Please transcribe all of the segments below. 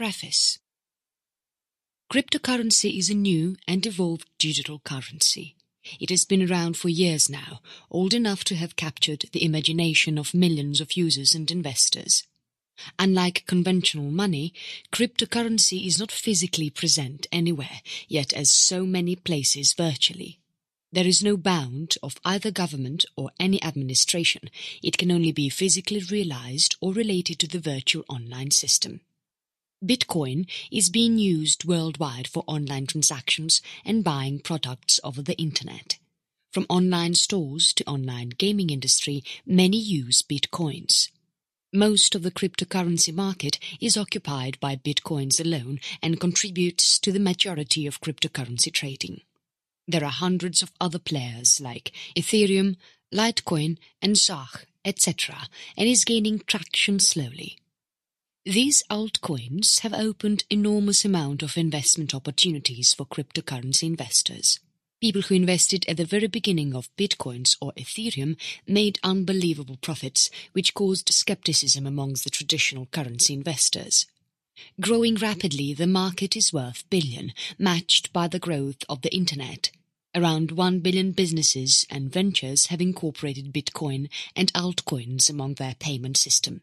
Preface. Cryptocurrency is a new and evolved digital currency. It has been around for years now, old enough to have captured the imagination of millions of users and investors. Unlike conventional money, cryptocurrency is not physically present anywhere, yet as so many places virtually. There is no bound of either government or any administration. It can only be physically realized or related to the virtual online system. Bitcoin is being used worldwide for online transactions and buying products over the internet. From online stores to online gaming industry, many use Bitcoins. Most of the cryptocurrency market is occupied by Bitcoins alone and contributes to the majority of cryptocurrency trading. There are hundreds of other players like Ethereum, Litecoin and Scribd, etc., and is gaining traction slowly. These altcoins have opened enormous amount of investment opportunities for cryptocurrency investors. People who invested at the very beginning of Bitcoins or Ethereum made unbelievable profits, which caused skepticism amongst the traditional currency investors. Growing rapidly, the market is worth billion, matched by the growth of the Internet. Around 1 billion businesses and ventures have incorporated Bitcoin and altcoins among their payment system.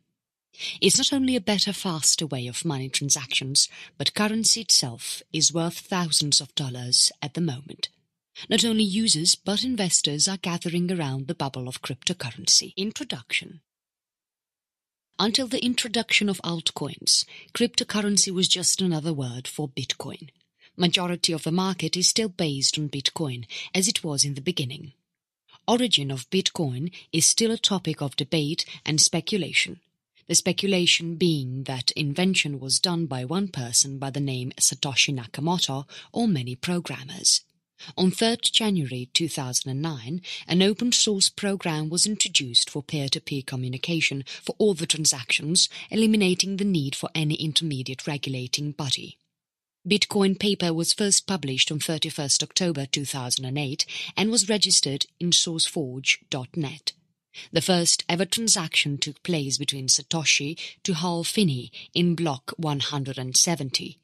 It's not only a better, faster way of money transactions, but currency itself is worth thousands of dollars at the moment. Not only users but investors are gathering around the bubble of cryptocurrency. Introduction. Until the introduction of altcoins, cryptocurrency was just another word for Bitcoin. Majority of the market is still based on Bitcoin, as it was in the beginning. Origin of Bitcoin is still a topic of debate and speculation. The speculation being that invention was done by one person by the name Satoshi Nakamoto or many programmers. On 3rd January 2009, an open-source program was introduced for peer-to-peer communication for all the transactions, eliminating the need for any intermediate regulating body. Bitcoin paper was first published on 31st October 2008 and was registered in sourceforge.net. The first ever transaction took place between Satoshi to Hal Finney in block 170.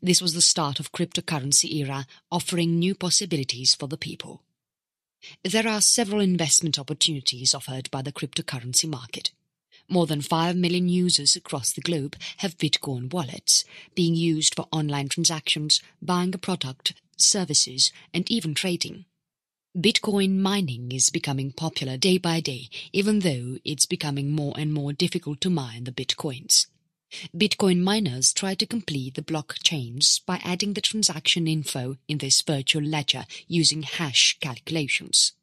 This was the start of cryptocurrency era, offering new possibilities for the people. There are several investment opportunities offered by the cryptocurrency market. More than 5 million users across the globe have Bitcoin wallets, being used for online transactions, buying a product, services, and even trading. Bitcoin mining is becoming popular day by day, even though it's becoming more and more difficult to mine the Bitcoins. Bitcoin miners try to complete the blockchains by adding the transaction info in this virtual ledger using hash calculations.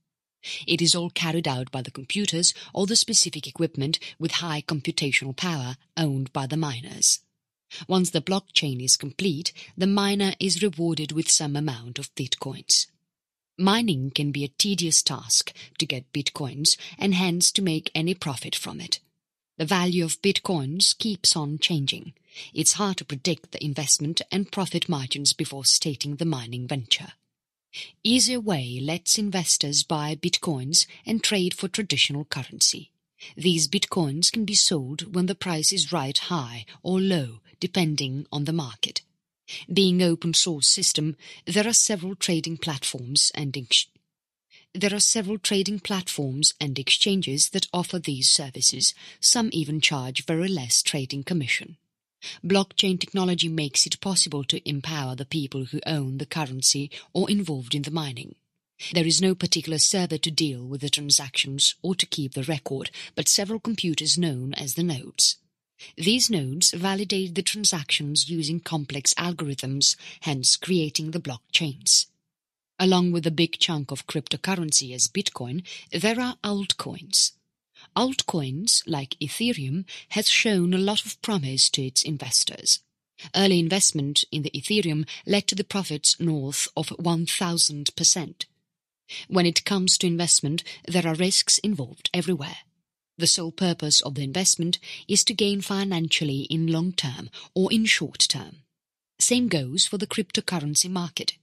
It is all carried out by the computers or the specific equipment with high computational power owned by the miners. Once the blockchain is complete, the miner is rewarded with some amount of Bitcoins. Mining can be a tedious task to get Bitcoins and hence to make any profit from it. The value of Bitcoins keeps on changing. It's hard to predict the investment and profit margins before stating the mining venture. Easier way lets investors buy Bitcoins and trade for traditional currency. These Bitcoins can be sold when the price is right high or low, depending on the market. Being open source system, there are several trading platforms and exchanges that offer these services. Some even charge very less trading commission. Blockchain technology makes it possible to empower the people who own the currency or involved in the mining. There is no particular server to deal with the transactions or to keep the record, but several computers known as the nodes. These nodes validate the transactions using complex algorithms, hence creating the blockchains. Along with a big chunk of cryptocurrency as Bitcoin, there are altcoins. Altcoins, like Ethereum, has shown a lot of promise to its investors. Early investment in the Ethereum led to the profits north of 1,000%. When it comes to investment, there are risks involved everywhere. The sole purpose of the investment is to gain financially in long term or in short term. Same goes for the cryptocurrency market.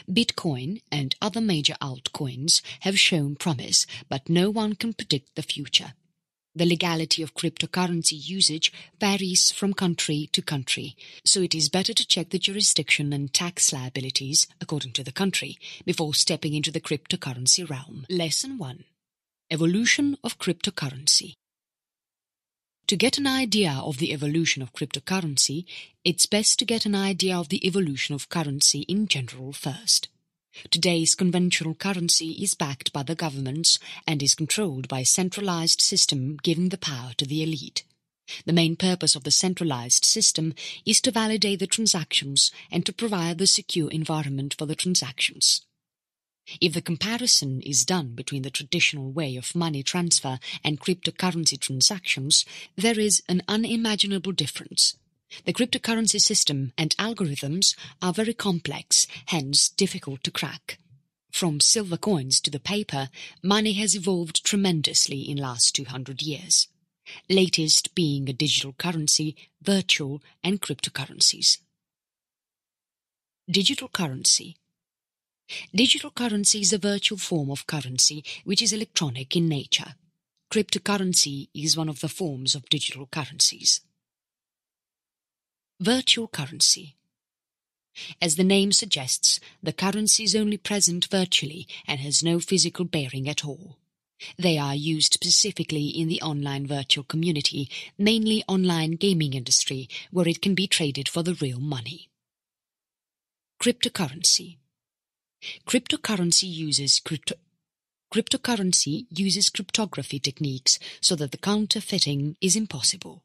Bitcoin and other major altcoins have shown promise, but no one can predict the future. The legality of cryptocurrency usage varies from country to country, so it is better to check the jurisdiction and tax liabilities according to the country before stepping into the cryptocurrency realm. Lesson 1. Evolution of cryptocurrency. To get an idea of the evolution of cryptocurrency, it's best to get an idea of the evolution of currency in general first. Today's conventional currency is backed by the governments and is controlled by a centralized system giving the power to the elite. The main purpose of the centralized system is to validate the transactions and to provide the secure environment for the transactions. If the comparison is done between the traditional way of money transfer and cryptocurrency transactions, there is an unimaginable difference. The cryptocurrency system and algorithms are very complex, hence difficult to crack. From silver coins to the paper, money has evolved tremendously in last 200 years. Latest being a digital currency, virtual and cryptocurrencies. Digital currency. Digital currency is a virtual form of currency which is electronic in nature. Cryptocurrency is one of the forms of digital currencies. Virtual currency. As the name suggests, the currency is only present virtually and has no physical bearing at all. They are used specifically in the online virtual community, mainly online gaming industry, where it can be traded for the real money. Cryptocurrency. Cryptocurrency uses cryptography techniques so that the counterfeiting is impossible.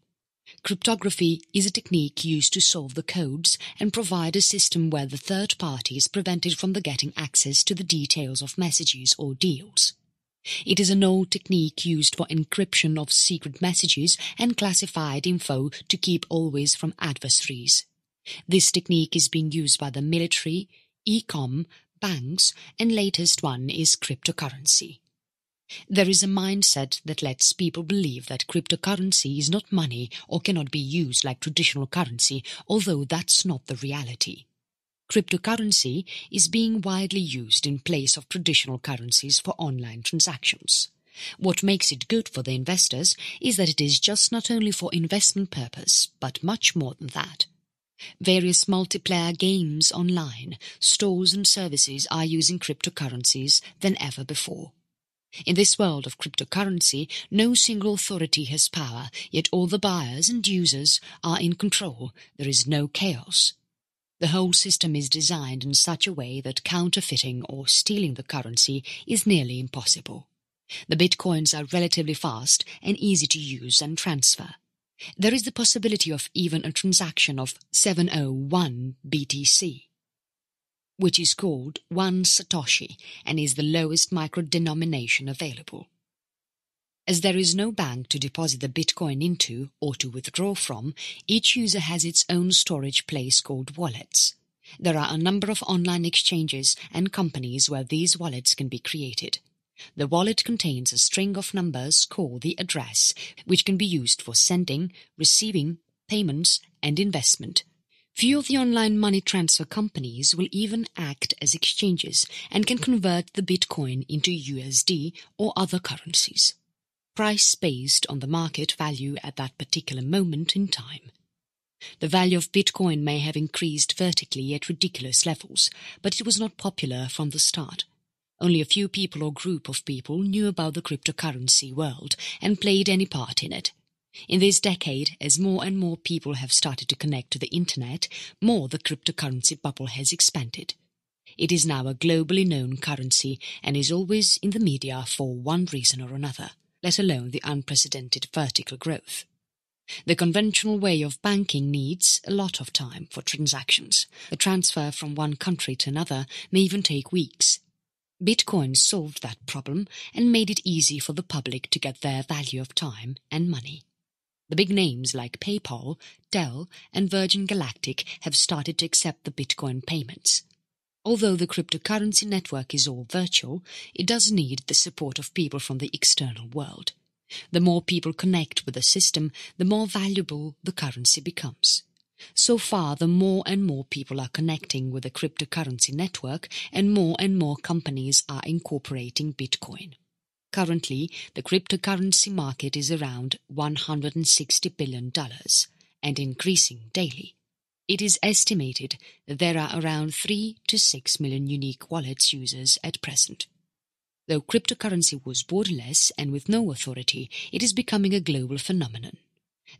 Cryptography is a technique used to solve the codes and provide a system where the third party is prevented from getting access to the details of messages or deals. It is an old technique used for encryption of secret messages and classified info to keep always from adversaries. This technique is being used by the military, e-com, banks, and latest one is cryptocurrency. There is a mindset that lets people believe that cryptocurrency is not money or cannot be used like traditional currency, although that's not the reality. Cryptocurrency is being widely used in place of traditional currencies for online transactions. What makes it good for the investors is that it is just not only for investment purpose, but much more than that. Various multiplayer games online, stores and services are using cryptocurrencies than ever before. In this world of cryptocurrency, no single authority has power, yet all the buyers and users are in control. There is no chaos. The whole system is designed in such a way that counterfeiting or stealing the currency is nearly impossible. The bitcoins are relatively fast and easy to use and transfer. There is the possibility of even a transaction of 701 BTC. Which is called 1 Satoshi and is the lowest microdenomination available. As there is no bank to deposit the Bitcoin into or to withdraw from, each user has its own storage place called wallets. There are a number of online exchanges and companies where these wallets can be created. The wallet contains a string of numbers called the address, which can be used for sending, receiving, payments, and investment. Few of the online money transfer companies will even act as exchanges and can convert the Bitcoin into USD or other currencies. Price based on the market value at that particular moment in time. The value of Bitcoin may have increased vertically at ridiculous levels, but it was not popular from the start. Only a few people or group of people knew about the cryptocurrency world and played any part in it. In this decade, as more and more people have started to connect to the internet, more the cryptocurrency bubble has expanded. It is now a globally known currency and is always in the media for one reason or another, let alone the unprecedented vertical growth. The conventional way of banking needs a lot of time for transactions. The transfer from one country to another may even take weeks. Bitcoin solved that problem and made it easy for the public to get their value of time and money. The big names like PayPal, Dell, and Virgin Galactic have started to accept the Bitcoin payments. Although the cryptocurrency network is all virtual, it does need the support of people from the external world. The more people connect with the system, the more valuable the currency becomes. So far, the more and more people are connecting with the cryptocurrency network and more companies are incorporating Bitcoin. Currently, the cryptocurrency market is around $160 billion and increasing daily. It is estimated that there are around 3 to 6 million unique wallets users at present. Though cryptocurrency was borderless and with no authority, it is becoming a global phenomenon.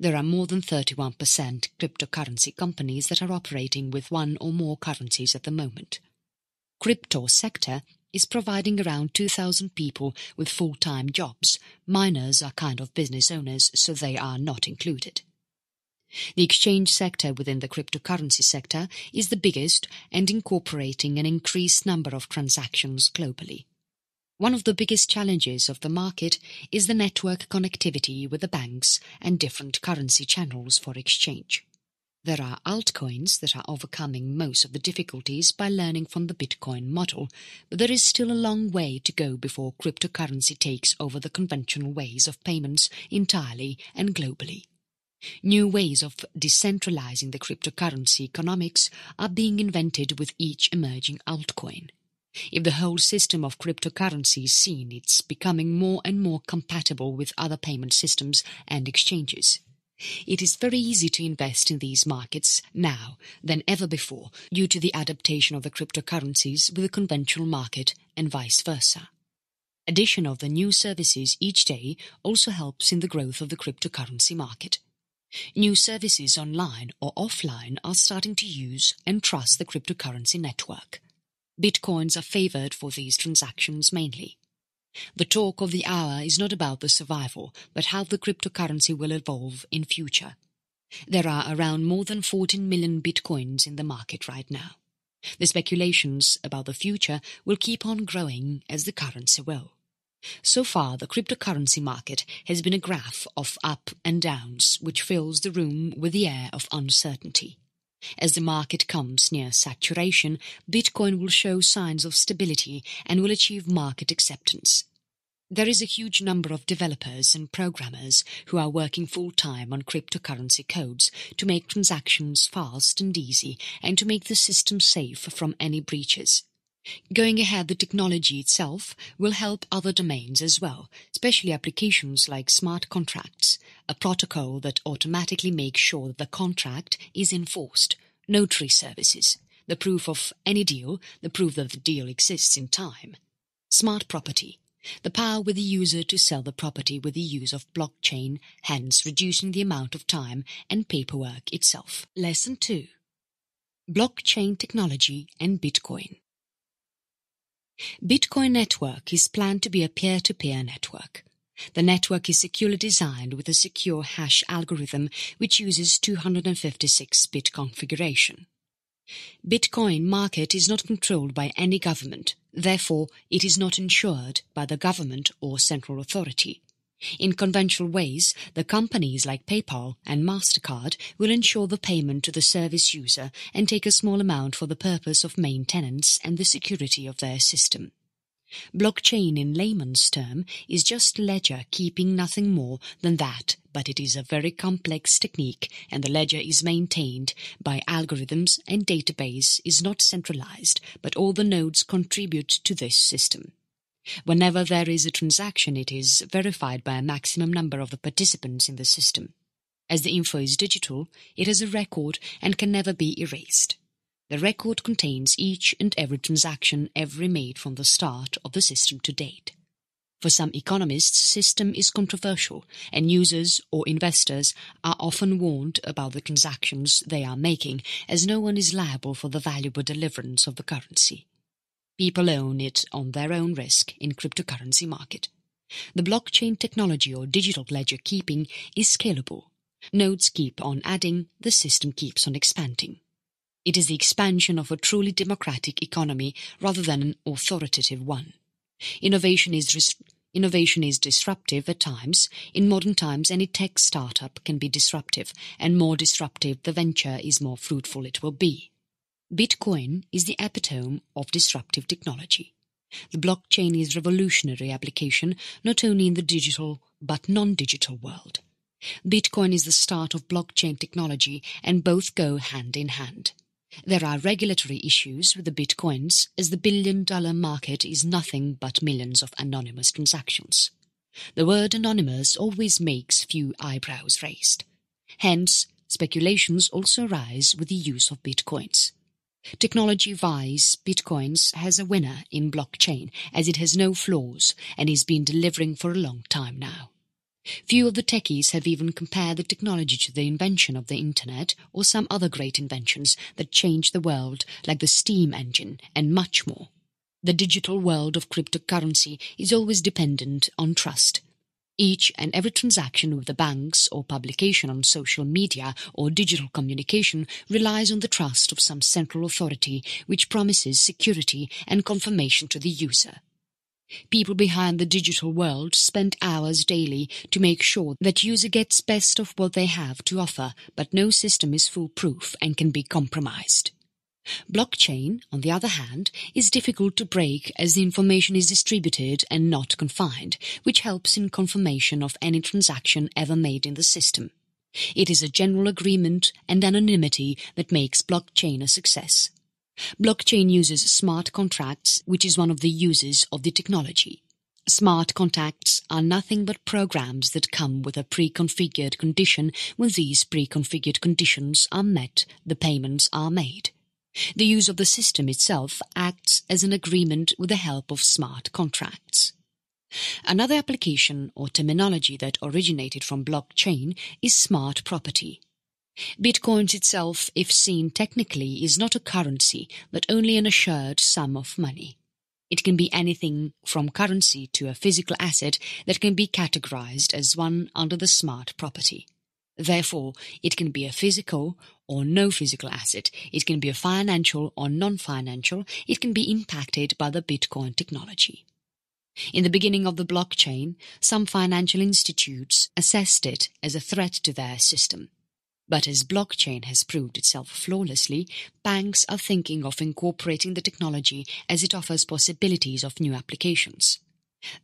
There are more than 31% cryptocurrency companies that are operating with one or more currencies at the moment. Crypto sector is providing around 2,000 people with full-time jobs. Miners are kind of business owners, so they are not included. The exchange sector within the cryptocurrency sector is the biggest and incorporating an increased number of transactions globally. One of the biggest challenges of the market is the network connectivity with the banks and different currency channels for exchange. There are altcoins that are overcoming most of the difficulties by learning from the Bitcoin model, but there is still a long way to go before cryptocurrency takes over the conventional ways of payments entirely and globally. New ways of decentralizing the cryptocurrency economics are being invented with each emerging altcoin. If the whole system of cryptocurrency is seen, it's becoming more and more compatible with other payment systems and exchanges. It is very easy to invest in these markets now than ever before due to the adaptation of the cryptocurrencies with the conventional market and vice versa. Addition of the new services each day also helps in the growth of the cryptocurrency market. New services online or offline are starting to use and trust the cryptocurrency network. Bitcoins are favored for these transactions mainly. The talk of the hour is not about the survival, but how the cryptocurrency will evolve in future. There are around more than 14 million bitcoins in the market right now. The speculations about the future will keep on growing as the currency will. So far, the cryptocurrency market has been a graph of up and downs which fills the room with the air of uncertainty. As the market comes near saturation, Bitcoin will show signs of stability and will achieve market acceptance. There is a huge number of developers and programmers who are working full-time on cryptocurrency codes to make transactions fast and easy and to make the system safe from any breaches. Going ahead, the technology itself will help other domains as well, especially applications like smart contracts, a protocol that automatically makes sure that the contract is enforced, notary services, the proof of any deal, the proof that the deal exists in time, smart property, the power with the user to sell the property with the use of blockchain, hence reducing the amount of time and paperwork itself. Lesson 2. Blockchain technology and Bitcoin. Bitcoin network is planned to be a peer-to-peer network. The network is securely designed with a secure hash algorithm which uses 256-bit configuration. Bitcoin market is not controlled by any government, therefore it is not insured by the government or central authority. In conventional ways, the companies like PayPal and MasterCard will ensure the payment to the service user and take a small amount for the purpose of maintenance and the security of their system. Blockchain in layman's term is just a ledger keeping nothing more than that, but it is a very complex technique and the ledger is maintained by algorithms and database is not centralized, but all the nodes contribute to this system. Whenever there is a transaction, it is verified by a maximum number of the participants in the system. As the info is digital, it has a record and can never be erased. The record contains each and every transaction ever made from the start of the system to date. For some economists, system is controversial, and users or investors are often warned about the transactions they are making, as no one is liable for the valuable deliverance of the currency. People own it on their own risk in cryptocurrency market. The blockchain technology or digital ledger keeping is scalable. Nodes keep on adding, the system keeps on expanding. It is the expansion of a truly democratic economy rather than an authoritative one. Innovation is disruptive at times. In modern times, any tech startup can be disruptive, and more disruptive the venture is, more fruitful it will be. Bitcoin is the epitome of disruptive technology. The blockchain is revolutionary application not only in the digital but non-digital world. Bitcoin is the start of blockchain technology and both go hand in hand. There are regulatory issues with the bitcoins, as the billion-dollar market is nothing but millions of anonymous transactions. The word anonymous always makes few eyebrows raised. Hence, speculations also rise with the use of bitcoins. Technology-wise, bitcoins has a winner in blockchain, as it has no flaws and is been delivering for a long time now. Few of the techies have even compared the technology to the invention of the internet or some other great inventions that changed the world, like the steam engine and much more. The digital world of cryptocurrency is always dependent on trust. Each and every transaction with the banks or publication on social media or digital communication relies on the trust of some central authority which promises security and confirmation to the user. People behind the digital world spend hours daily to make sure that user gets best of what they have to offer, but no system is foolproof and can be compromised. Blockchain, on the other hand, is difficult to break as the information is distributed and not confined, which helps in confirmation of any transaction ever made in the system. It is a general agreement and anonymity that makes blockchain a success. Blockchain uses smart contracts, which is one of the uses of the technology. Smart contracts are nothing but programs that come with a pre-configured condition. When these pre-configured conditions are met, the payments are made. The use of the system itself acts as an agreement with the help of smart contracts. Another application or terminology that originated from blockchain is smart property. Bitcoins itself, if seen technically, is not a currency, but only an assured sum of money. It can be anything from currency to a physical asset that can be categorized as one under the smart property. Therefore, it can be a physical or no physical asset, it can be a financial or non-financial, it can be impacted by the Bitcoin technology. In the beginning of the blockchain, some financial institutes assessed it as a threat to their system. But as blockchain has proved itself flawlessly, banks are thinking of incorporating the technology as it offers possibilities of new applications.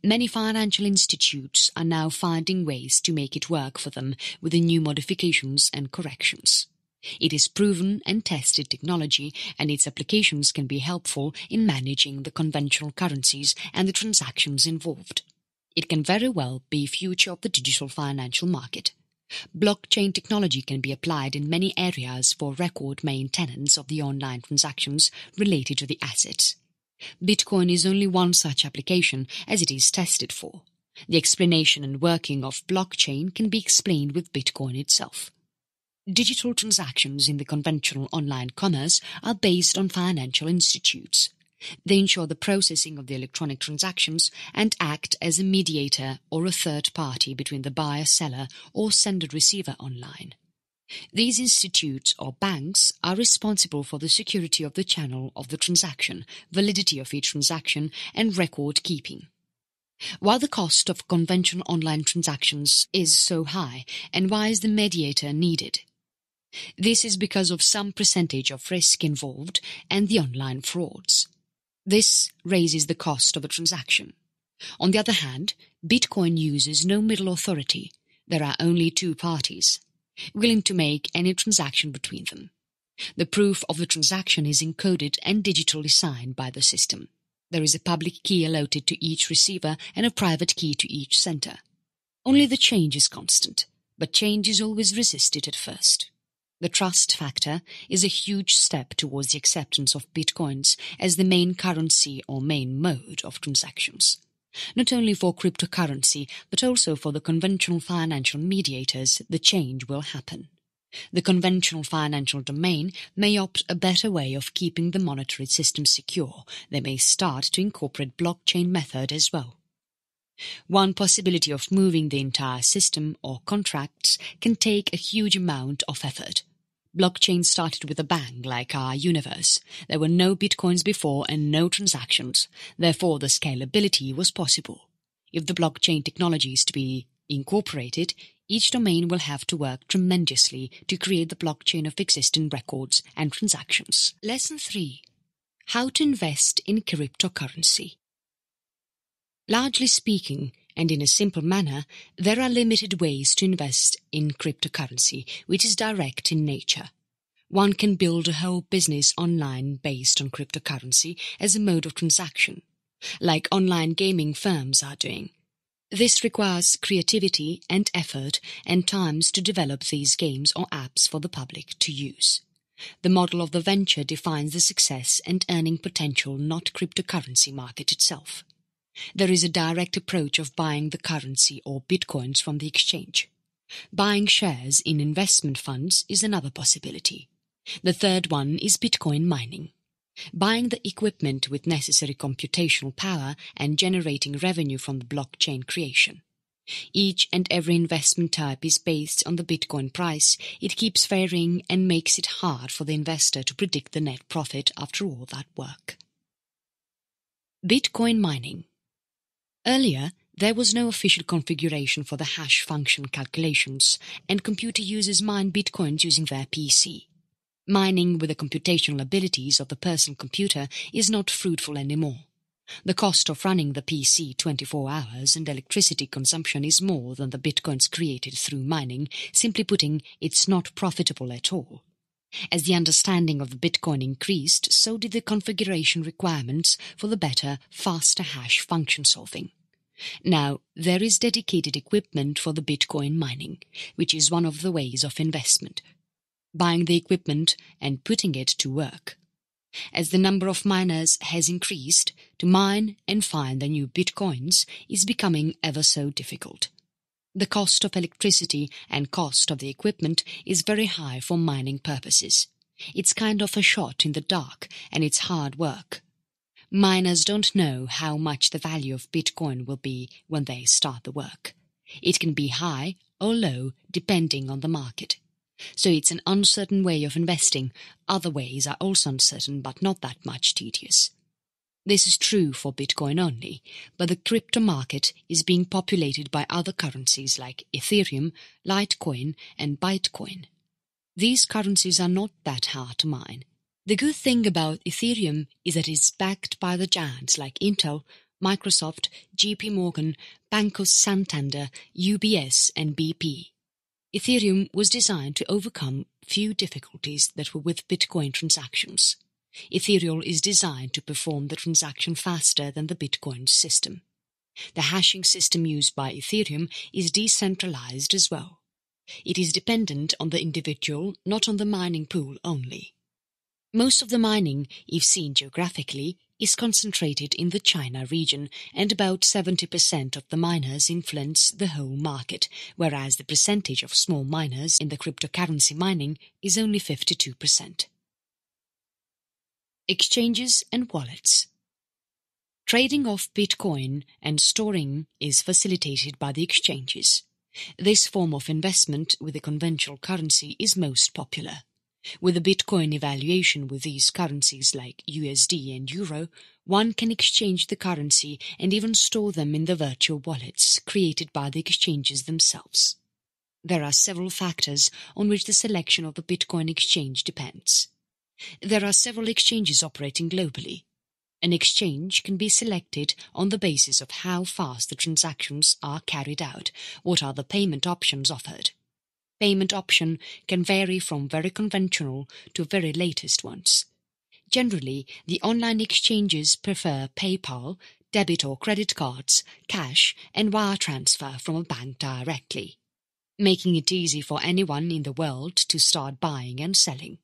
Many financial institutes are now finding ways to make it work for them with the new modifications and corrections. It is proven and tested technology, and its applications can be helpful in managing the conventional currencies and the transactions involved. It can very well be future of the digital financial market. Blockchain technology can be applied in many areas for record maintenance of the online transactions related to the assets. Bitcoin is only one such application as it is tested for. The explanation and working of blockchain can be explained with Bitcoin itself. Digital transactions in the conventional online commerce are based on financial institutes. They ensure the processing of the electronic transactions and act as a mediator or a third party between the buyer-seller or sender-receiver online. These institutes or banks are responsible for the security of the channel of the transaction, validity of each transaction, and record keeping. Why the cost of conventional online transactions is so high, and why is the mediator needed? This is because of some percentage of risk involved and the online frauds. This raises the cost of a transaction. On the other hand, Bitcoin uses no middle authority. There are only two parties, willing to make any transaction between them. The proof of the transaction is encoded and digitally signed by the system. There is a public key allotted to each receiver and a private key to each sender. Only the change is constant, but change is always resisted at first. The trust factor is a huge step towards the acceptance of bitcoins as the main currency or main mode of transactions. Not only for cryptocurrency, but also for the conventional financial mediators, the change will happen. The conventional financial domain may opt a better way of keeping the monetary system secure. They may start to incorporate blockchain method as well. One possibility of moving the entire system or contracts can take a huge amount of effort. Blockchain started with a bang like our universe. There were no bitcoins before and no transactions. Therefore, the scalability was possible. If the blockchain technology is to be incorporated, each domain will have to work tremendously to create the blockchain of existing records and transactions. Lesson 3. How to invest in cryptocurrency. Largely speaking, and in a simple manner, there are limited ways to invest in cryptocurrency, which is direct in nature. One can build a whole business online based on cryptocurrency as a mode of transaction, like online gaming firms are doing. This requires creativity and effort and times to develop these games or apps for the public to use. The model of the venture defines the success and earning potential, not cryptocurrency market itself. There is a direct approach of buying the currency or bitcoins from the exchange. Buying shares in investment funds is another possibility. The third one is Bitcoin mining. Buying the equipment with necessary computational power and generating revenue from the blockchain creation. Each and every investment type is based on the Bitcoin price. It keeps varying and makes it hard for the investor to predict the net profit after all that work. Bitcoin mining. Earlier, there was no official configuration for the hash function calculations, and computer users mined bitcoins using their PC. Mining with the computational abilities of the personal computer is not fruitful anymore. The cost of running the PC 24 hours and electricity consumption is more than the bitcoins created through mining. Simply putting, it's not profitable at all. As the understanding of the bitcoin increased, so did the configuration requirements for the better, faster hash function solving. Now, there is dedicated equipment for the bitcoin mining, which is one of the ways of investment. Buying the equipment and putting it to work. As the number of miners has increased, to mine and find the new bitcoins is becoming ever so difficult. The cost of electricity and cost of the equipment is very high for mining purposes. It's kind of a shot in the dark and it's hard work. Miners don't know how much the value of bitcoin will be when they start the work. It can be high or low depending on the market. So it's an uncertain way of investing. Other ways are also uncertain but not that much tedious. This is true for Bitcoin only, but the crypto market is being populated by other currencies like Ethereum, Litecoin and Bitcoin. These currencies are not that hard to mine. The good thing about Ethereum is that it's backed by the giants like Intel, Microsoft, JP Morgan, Banco Santander, UBS and BP. Ethereum was designed to overcome few difficulties that were with Bitcoin transactions. Ethereum is designed to perform the transaction faster than the Bitcoin system. The hashing system used by Ethereum is decentralized as well. It is dependent on the individual, not on the mining pool only. Most of the mining, if seen geographically, is concentrated in the China region, and about 70% of the miners influence the whole market, whereas the percentage of small miners in the cryptocurrency mining is only 52%. Exchanges and wallets. Trading of Bitcoin and storing is facilitated by the exchanges. This form of investment with the conventional currency is most popular. With the Bitcoin evaluation with these currencies like USD and Euro, one can exchange the currency and even store them in the virtual wallets created by the exchanges themselves. There are several factors on which the selection of the Bitcoin exchange depends. There are several exchanges operating globally. An exchange can be selected on the basis of how fast the transactions are carried out, what are the payment options offered. Payment option can vary from very conventional to very latest ones. Generally, the online exchanges prefer PayPal, debit or credit cards, cash and wire transfer from a bank directly, making it easy for anyone in the world to start buying and selling.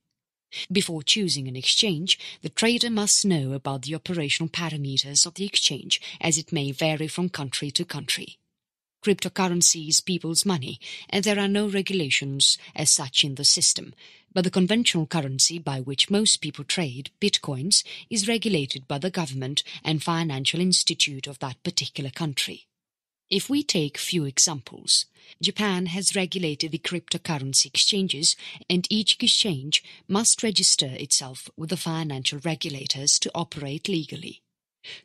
Before choosing an exchange, the trader must know about the operational parameters of the exchange, as it may vary from country to country. Cryptocurrency is people's money, and there are no regulations as such in the system, but the conventional currency by which most people trade, bitcoins, is regulated by the government and financial institute of that particular country. If we take few examples, Japan has regulated the cryptocurrency exchanges, and each exchange must register itself with the financial regulators to operate legally.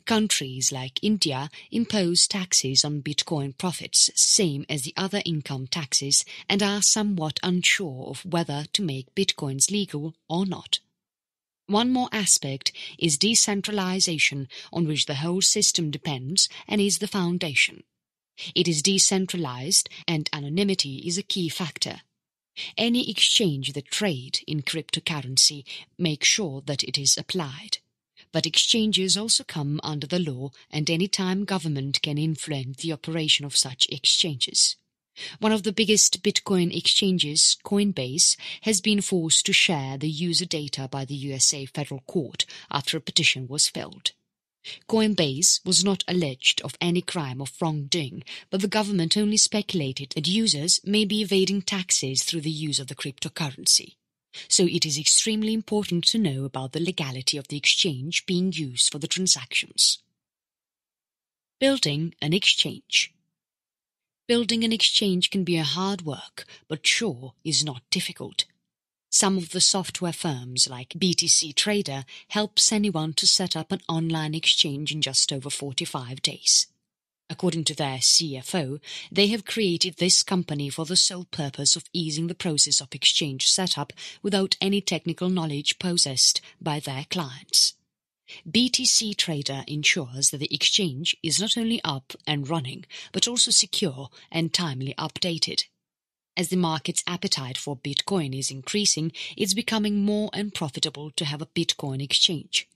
Countries like India impose taxes on Bitcoin profits, same as the other income taxes, and are somewhat unsure of whether to make Bitcoins legal or not. One more aspect is decentralization, on which the whole system depends and is the foundation. It is decentralized and anonymity is a key factor. Any exchange that trade in cryptocurrency make sure that it is applied. But exchanges also come under the law, and any time government can influence the operation of such exchanges. One of the biggest Bitcoin exchanges, Coinbase, has been forced to share the user data by the USA federal court after a petition was filed. Coinbase was not alleged of any crime of wrongdoing, but the government only speculated that users may be evading taxes through the use of the cryptocurrency. So it is extremely important to know about the legality of the exchange being used for the transactions. Building an exchange. Building an exchange can be a hard work, but sure is not difficult. Some of the software firms like BTC Trader helps anyone to set up an online exchange in just over 45 days. According to their CFO, they have created this company for the sole purpose of easing the process of exchange setup without any technical knowledge possessed by their clients. BTC Trader ensures that the exchange is not only up and running, but also secure and timely updated. As the market's appetite for Bitcoin is increasing, it's becoming more and profitable to have a Bitcoin exchange.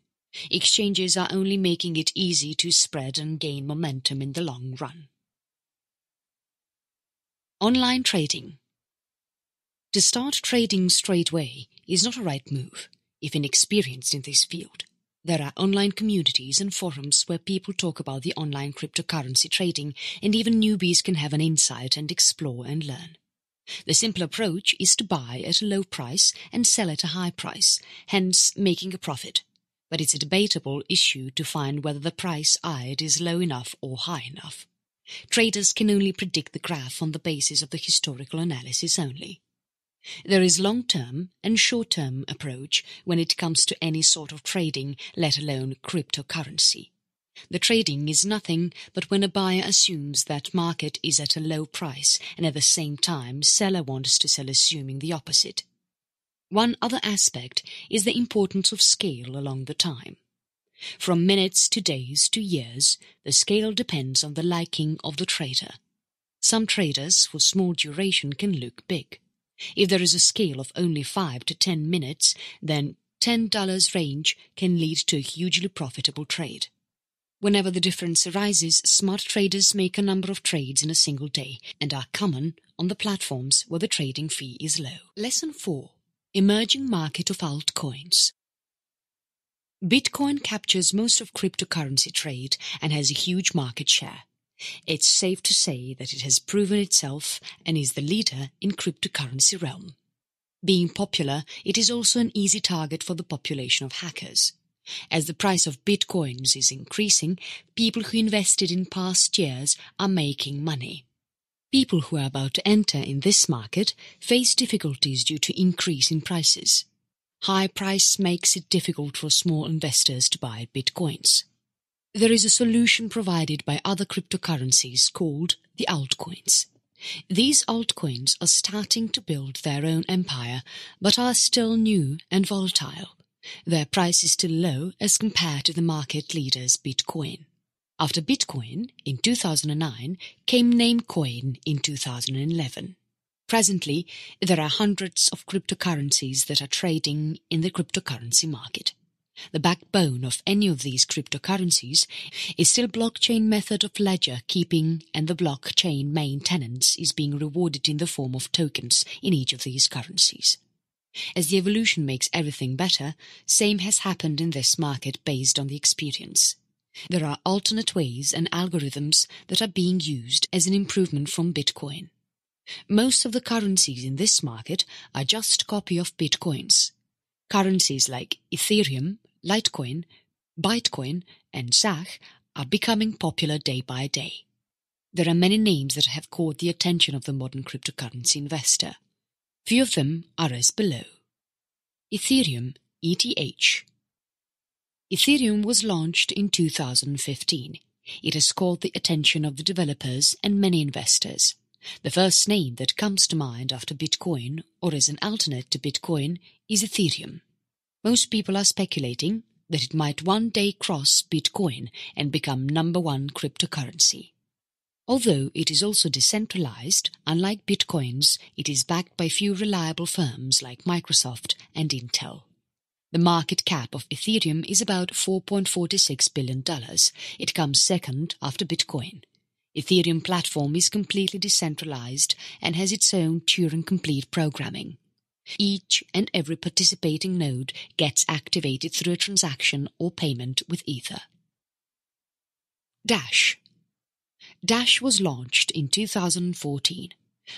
Exchanges are only making it easy to spread and gain momentum in the long run. Online trading. To start trading straight away is not a right move if inexperienced in this field. There are online communities and forums where people talk about the online cryptocurrency trading, and even newbies can have an insight and explore and learn. The simple approach is to buy at a low price and sell at a high price, hence making a profit. But it's a debatable issue to find whether the price eyed is low enough or high enough. Traders can only predict the graph on the basis of the historical analysis only. There is long-term and short-term approach when it comes to any sort of trading, let alone cryptocurrency. The trading is nothing but when a buyer assumes that market is at a low price and at the same time seller wants to sell assuming the opposite. One other aspect is the importance of scale along the time. From minutes to days to years, the scale depends on the liking of the trader. Some traders for small duration can look big. If there is a scale of only 5 to 10 minutes, then $10 range can lead to a hugely profitable trade. Whenever the difference arises, smart traders make a number of trades in a single day and are common on the platforms where the trading fee is low. Lesson 4. Emerging market of altcoins. Bitcoin captures most of cryptocurrency trade and has a huge market share. It's safe to say that it has proven itself and is the leader in cryptocurrency realm. Being popular, it is also an easy target for the population of hackers. As the price of bitcoins is increasing, people who invested in past years are making money. People who are about to enter in this market face difficulties due to increase in prices. High price makes it difficult for small investors to buy bitcoins. There is a solution provided by other cryptocurrencies called the altcoins. These altcoins are starting to build their own empire, but are still new and volatile. Their price is still low as compared to the market leader's Bitcoin. After Bitcoin, in 2009, came Namecoin in 2011. Presently, there are hundreds of cryptocurrencies that are trading in the cryptocurrency market. The backbone of any of these cryptocurrencies is still blockchain method of ledger keeping, and the blockchain maintenance is being rewarded in the form of tokens in each of these currencies. As the evolution makes everything better, same has happened in this market based on the experience. There are alternate ways and algorithms that are being used as an improvement from Bitcoin. Most of the currencies in this market are just copy of Bitcoins. Currencies like Ethereum, Litecoin, Bitcoin and Zach are becoming popular day by day. There are many names that have caught the attention of the modern cryptocurrency investor. Few of them are as below. Ethereum, ETH. Ethereum was launched in 2015. It has caught the attention of the developers and many investors. The first name that comes to mind after Bitcoin, or as an alternate to Bitcoin, is Ethereum. Most people are speculating that it might one day cross Bitcoin and become #1 cryptocurrency. Although it is also decentralized, unlike Bitcoins, it is backed by few reliable firms like Microsoft and Intel. The market cap of Ethereum is about $4.46 billion. It comes second after Bitcoin. Ethereum platform is completely decentralized and has its own Turing-complete programming. Each and every participating node gets activated through a transaction or payment with Ether. Dash. Dash was launched in 2014,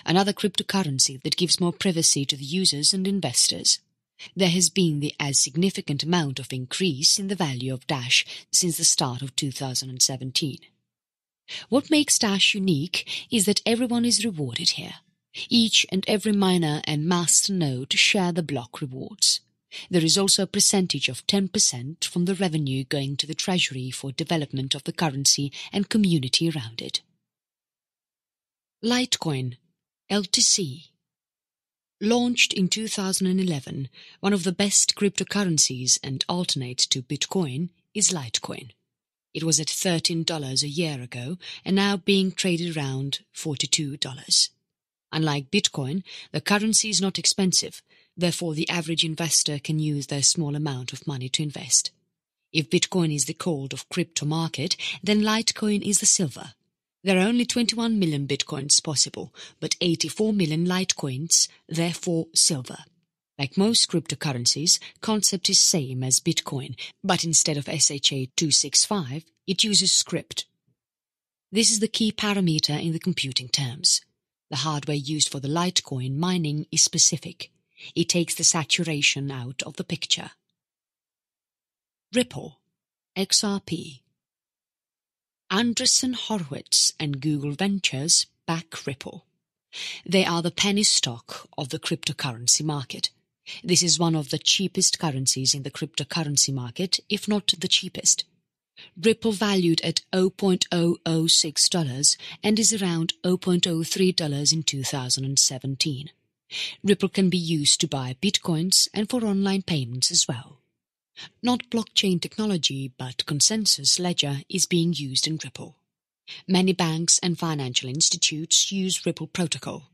another cryptocurrency that gives more privacy to the users and investors. There has been a significant amount of increase in the value of Dash since the start of 2017. What makes Dash unique is that everyone is rewarded here. Each and every miner and master node share the block rewards. There is also a percentage of 10% from the revenue going to the treasury for development of the currency and community around it. Litecoin, LTC. Launched in 2011, one of the best cryptocurrencies and alternate to Bitcoin is Litecoin. It was at $13 a year ago and now being traded around $42. Unlike Bitcoin, the currency is not expensive, therefore the average investor can use their small amount of money to invest. If Bitcoin is the gold of crypto market, then Litecoin is the silver. There are only 21 million Bitcoins possible, but 84 million Litecoins, therefore silver. Like most cryptocurrencies, concept is same as Bitcoin, but instead of SHA-265, it uses Scribd. This is the key parameter in the computing terms. The hardware used for the Litecoin mining is specific. It takes the saturation out of the picture. Ripple, XRP. Andreessen Horowitz and Google Ventures back Ripple. They are the penny stock of the cryptocurrency market. This is one of the cheapest currencies in the cryptocurrency market, if not the cheapest. Ripple valued at $0.006 and is around $0.03 in 2017. Ripple can be used to buy Bitcoins and for online payments as well. Not blockchain technology, but consensus ledger is being used in Ripple. Many banks and financial institutes use Ripple protocol.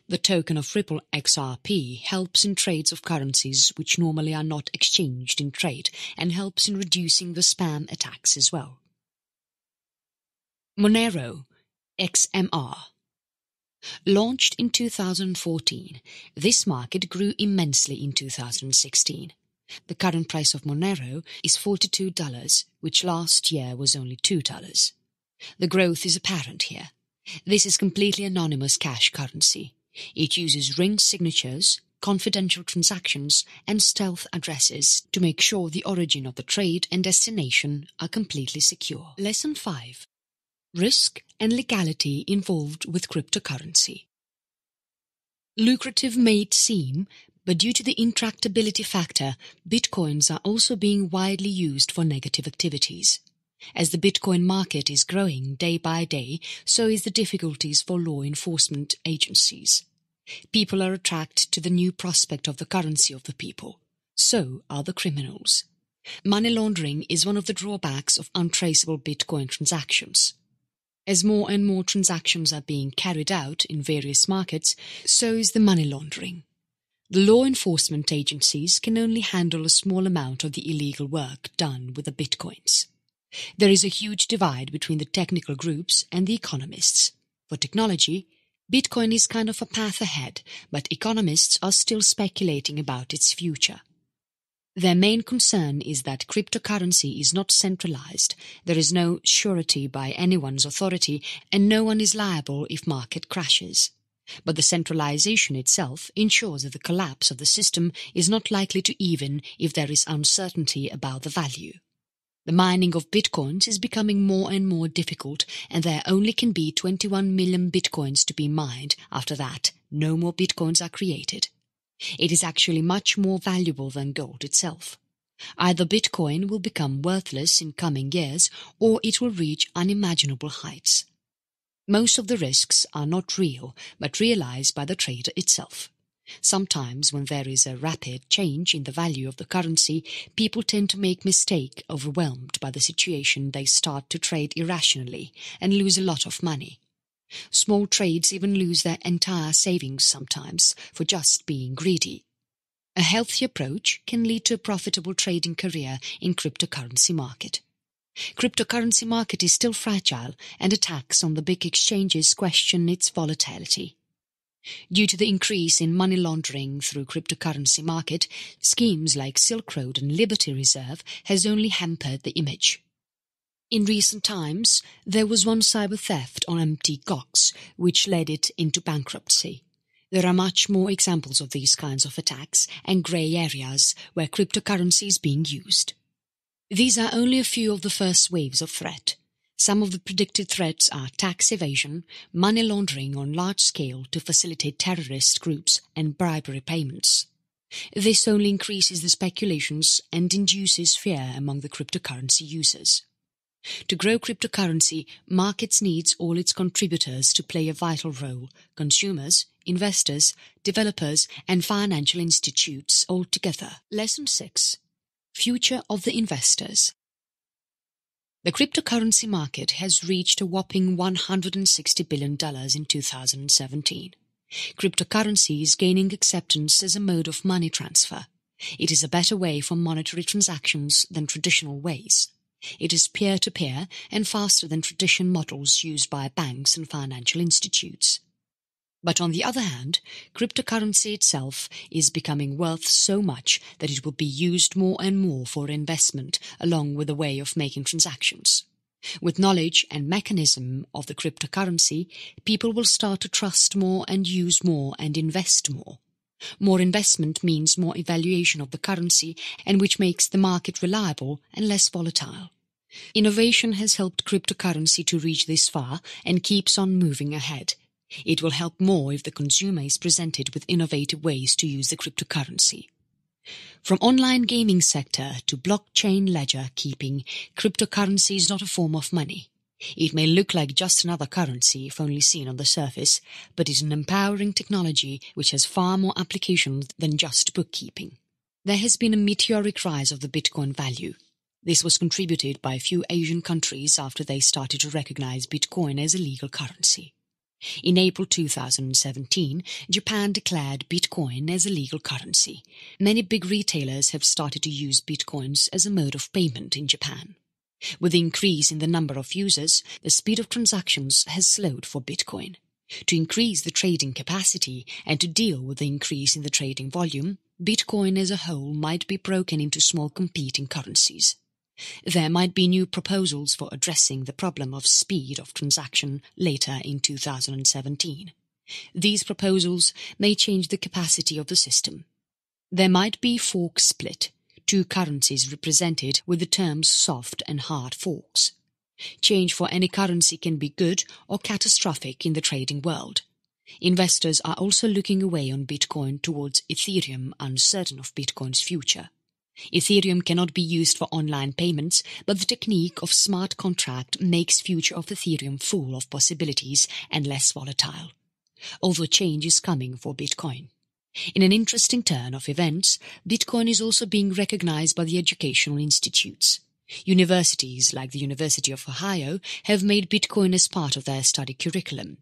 The token of Ripple XRP helps in trades of currencies which normally are not exchanged in trade and helps in reducing the spam attacks as well. Monero, XMR. Launched in 2014, this market grew immensely in 2016. The current price of Monero is $42, which last year was only $2. The growth is apparent here. This is completely anonymous cash currency. It uses ring signatures, confidential transactions, and stealth addresses to make sure the origin of the trade and destination are completely secure. Lesson 5. Risk and legality involved with cryptocurrency. Lucrative may it seem, but due to the intractability factor, Bitcoins are also being widely used for negative activities. As the Bitcoin market is growing day by day, so is the difficulties for law enforcement agencies. People are attracted to the new prospect of the currency of the people. So are the criminals. Money laundering is one of the drawbacks of untraceable Bitcoin transactions. As more and more transactions are being carried out in various markets, so is the money laundering. The law enforcement agencies can only handle a small amount of the illegal work done with the Bitcoins. There is a huge divide between the technical groups and the economists. For technology, Bitcoin is kind of a path ahead, but economists are still speculating about its future. Their main concern is that cryptocurrency is not centralized, there is no surety by anyone's authority, and no one is liable if market crashes. But the centralization itself ensures that the collapse of the system is not likely to even if there is uncertainty about the value. The mining of Bitcoins is becoming more and more difficult, and there only can be 21 million Bitcoins to be mined. After that, no more Bitcoins are created. It is actually much more valuable than gold itself. Either Bitcoin will become worthless in coming years, or it will reach unimaginable heights. Most of the risks are not real, but realized by the trader itself. Sometimes when there is a rapid change in the value of the currency, people tend to make mistake. Overwhelmed by the situation, they start to trade irrationally and lose a lot of money. Small trades even lose their entire savings sometimes for just being greedy. A healthy approach can lead to a profitable trading career in cryptocurrency market. Cryptocurrency market is still fragile, and attacks on the big exchanges question its volatility. Due to the increase in money laundering through cryptocurrency market, schemes like Silk Road and Liberty Reserve has only hampered the image. In recent times, there was one cyber theft on Mt. Gox, which led it into bankruptcy. There are much more examples of these kinds of attacks and grey areas where cryptocurrency is being used. These are only a few of the first waves of threat. Some of the predicted threats are tax evasion, money laundering on large scale to facilitate terrorist groups, and bribery payments. This only increases the speculations and induces fear among the cryptocurrency users. To grow cryptocurrency, markets needs all its contributors to play a vital role: consumers, investors, developers, and financial institutes all together. Lesson 6. Future of the investors. The cryptocurrency market has reached a whopping $160 billion in 2017. Cryptocurrency is gaining acceptance as a mode of money transfer. It is a better way for monetary transactions than traditional ways. It is peer-to-peer and faster than traditional models used by banks and financial institutes. But on the other hand, cryptocurrency itself is becoming worth so much that it will be used more and more for investment along with a way of making transactions. With knowledge and mechanism of the cryptocurrency, people will start to trust more and use more and invest more. More investment means more evaluation of the currency, and which makes the market reliable and less volatile. Innovation has helped cryptocurrency to reach this far and keeps on moving ahead. It will help more if the consumer is presented with innovative ways to use the cryptocurrency. From online gaming sector to blockchain ledger keeping, cryptocurrency is not a form of money. It may look like just another currency if only seen on the surface, but is an empowering technology which has far more applications than just bookkeeping. There has been a meteoric rise of the Bitcoin value. This was contributed by a few Asian countries after they started to recognize Bitcoin as a legal currency. In April 2017, Japan declared Bitcoin as a legal currency. Many big retailers have started to use Bitcoins as a mode of payment in Japan. With the increase in the number of users, the speed of transactions has slowed for Bitcoin. To increase the trading capacity and to deal with the increase in the trading volume, Bitcoin as a whole might be broken into small competing currencies. There might be new proposals for addressing the problem of speed of transaction later in 2017. These proposals may change the capacity of the system. There might be fork split, two currencies represented with the terms soft and hard forks. Change for any currency can be good or catastrophic in the trading world. Investors are also looking away on Bitcoin towards Ethereum, uncertain of Bitcoin's future. Ethereum cannot be used for online payments, but the technique of smart contract makes future of Ethereum full of possibilities and less volatile. Although change is coming for Bitcoin. In an interesting turn of events, Bitcoin is also being recognized by the educational institutes. Universities like the University of Ohio have made Bitcoin as part of their study curriculum.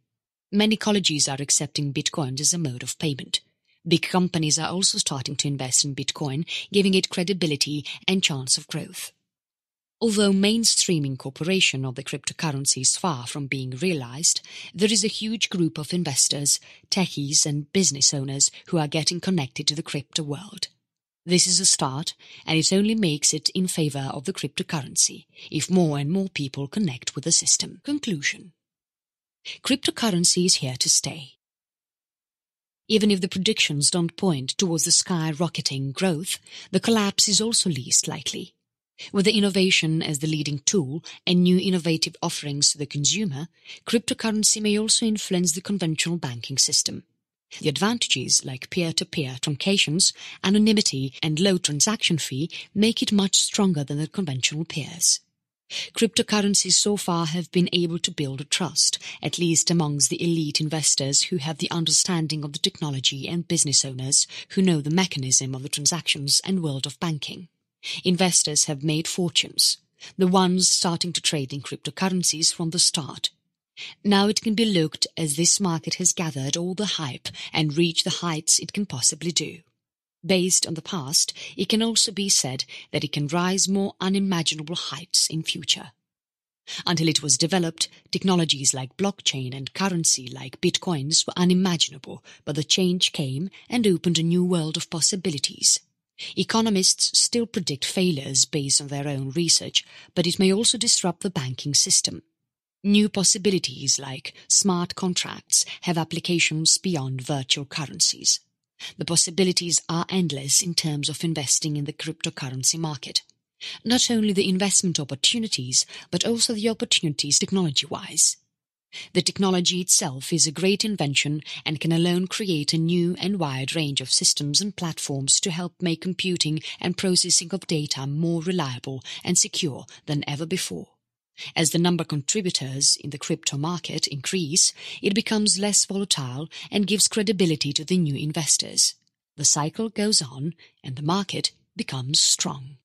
Many colleges are accepting Bitcoin as a mode of payment. Big companies are also starting to invest in Bitcoin, giving it credibility and chance of growth. Although mainstream incorporation of the cryptocurrency is far from being realized, there is a huge group of investors, techies and business owners who are getting connected to the crypto world. This is a start, and it only makes it in favor of the cryptocurrency if more and more people connect with the system. Conclusion. Cryptocurrency is here to stay. Even if the predictions don't point towards the skyrocketing growth, the collapse is also least likely. With the innovation as the leading tool and new innovative offerings to the consumer, cryptocurrency may also influence the conventional banking system. The advantages like peer-to-peer truncations, anonymity and low transaction fee make it much stronger than the conventional peers. Cryptocurrencies so far have been able to build a trust, at least amongst the elite investors who have the understanding of the technology and business owners who know the mechanism of the transactions and world of banking. Investors have made fortunes, the ones starting to trade in cryptocurrencies from the start. Now it can be looked as this market has gathered all the hype and reached the heights it can possibly do. Based on the past, it can also be said that it can rise more unimaginable heights in future. Until it was developed, technologies like blockchain and currency like bitcoins were unimaginable, but the change came and opened a new world of possibilities. Economists still predict failures based on their own research, but it may also disrupt the banking system. New possibilities like smart contracts have applications beyond virtual currencies. The possibilities are endless in terms of investing in the cryptocurrency market. Not only the investment opportunities, but also the opportunities technology-wise. The technology itself is a great invention and can alone create a new and wide range of systems and platforms to help make computing and processing of data more reliable and secure than ever before. As the number of contributors in the crypto market increase, it becomes less volatile and gives credibility to the new investors. The cycle goes on and the market becomes strong.